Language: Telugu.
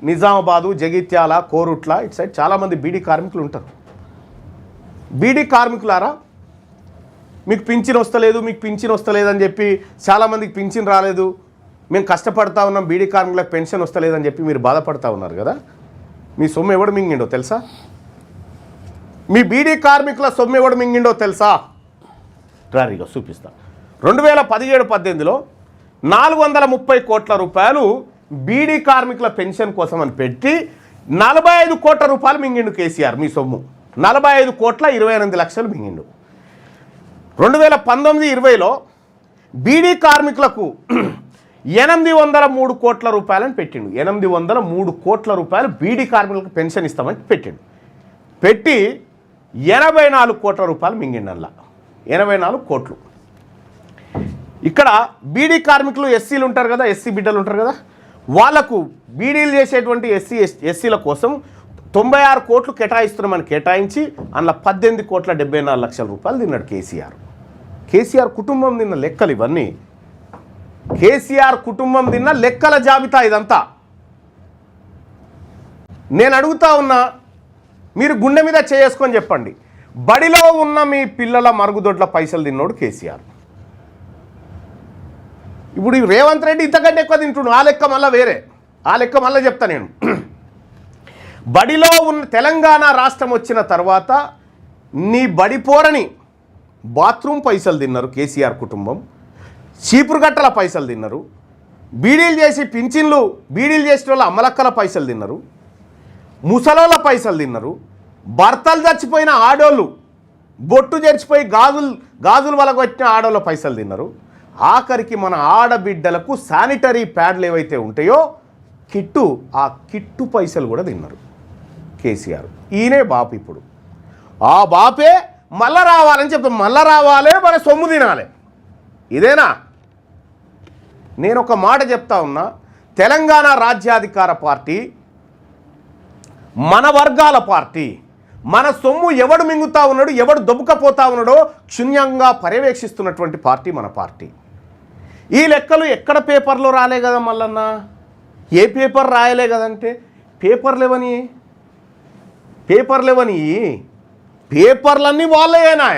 నిజామాబాదు, జగిత్యాల, కోరుట్ల ఇటు సైడ్ చాలామంది బీడీ కార్మికులు ఉంటారు. బీడీ కార్మికులారా, మీకు పింఛన్ వస్తలేదని చెప్పి చాలామందికి పింఛన్ రాలేదు, మేము కష్టపడతా ఉన్నాం, బీడీ కార్మికులకు పెన్షన్ వస్తలేదని చెప్పి మీరు బాధపడతా ఉన్నారు కదా. మీ సొమ్ము ఎవడు మింగిండో తెలుసా? మీ బీడీ కార్మికుల సొమ్ము ఎవడు మింగిండో తెలుసా? రారీగా చూపిస్తా. 2017-18లో 430 కోట్ల రూపాయలు బీడీ కార్మికుల పెన్షన్ కోసం అని పెట్టి 45 కోట్ల రూపాయలు మింగిండు కేసీఆర్. మీ సొమ్ము 45 కోట్ల 28 లక్షలు మింగిండు. 2019-20లో బీడీ కార్మికులకు 803 కోట్ల రూపాయలని పెట్టిండు. 803 కోట్ల రూపాయలు బీడీ కార్మికులకు పెన్షన్ ఇస్తామని పెట్టిండు. పెట్టి 84 కోట్ల రూపాయలు మింగిండల్లా. 84 కోట్లు. ఇక్కడ బీడీ కార్మికులు ఎస్సీలు ఉంటారు కదా, ఎస్సీ బిడ్డలు ఉంటారు కదా, వాళ్లకు బీడీలు చేసేటువంటి ఎస్సీల కోసం 96 కోట్లు కేటాయిస్తున్నామని కేటాయించి అందులో 18 కోట్ల 74 లక్షల రూపాయలు తిన్నాడు కేసీఆర్. కేసీఆర్ కుటుంబం తిన్న లెక్కలు ఇవన్నీ. కేసీఆర్ కుటుంబం తిన్న లెక్కల జాబితా ఇదంతా. నేను అడుగుతా ఉన్నా, మీరు గుండె మీద చేసుకొని చెప్పండి, బడిలో ఉన్న మీ పిల్లల మరుగుదొడ్ల పైసలు తిన్నోడు కేసీఆర్. ఇప్పుడు రేవంత్ రెడ్డి ఇంతకంటే ఎక్కువ తింటున్నాడు. ఆ లెక్క మళ్ళీ వేరే, ఆ లెక్క మళ్ళీ చెప్తా నేను. బడిలో ఉన్న తెలంగాణ రాష్ట్రం వచ్చిన తర్వాత నీ బడిపోరని బాత్రూమ్ పైసలు తిన్నారు కేసీఆర్ కుటుంబం, చీపురుగట్టల పైసలు తిన్నారు, బీడీలు చేసి పింఛన్లు బీడీలు చేసిన వాళ్ళ అమలక్కల పైసలు తిన్నారు, ముసలోళ్ళ పైసలు తిన్నారు, భర్తలు చచ్చిపోయిన ఆడోళ్ళు, బొట్టు చెరిచిపోయి గాజులు వలకు వచ్చిన ఆడోళ్ళ పైసలు తిన్నారు. ఆఖరికి మన ఆడబిడ్డలకు శానిటరీ ప్యాడ్లు ఏవైతే ఉంటాయో కిట్టు, ఆ కిట్టు పైసలు కూడా తిన్నారు కేసీఆర్. ఈయనే బాపు. ఇప్పుడు ఆ బాపే మళ్ళా రావాలని చెప్తాం. మళ్ళా రావాలి, మన సొమ్ము తినాలి. ఇదేనా? నేను ఒక మాట చెప్తా ఉన్నా, తెలంగాణ రాజ్యాధికార పార్టీ మన వర్గాల పార్టీ. మన సొమ్ము ఎవడు మింగుతా ఉన్నాడు, ఎవడు దొబ్బుకపోతా ఉన్నాడో క్షుణ్యంగా పర్యవేక్షిస్తున్నటువంటి పార్టీ మన పార్టీ. ఈ లెక్కలు ఎక్కడ పేపర్లో రాలే కదా మల్లన్న, ఏ పేపర్ రాయలే కదంటే పేపర్లేవని పేపర్లన్నీ వాళ్ళేనా?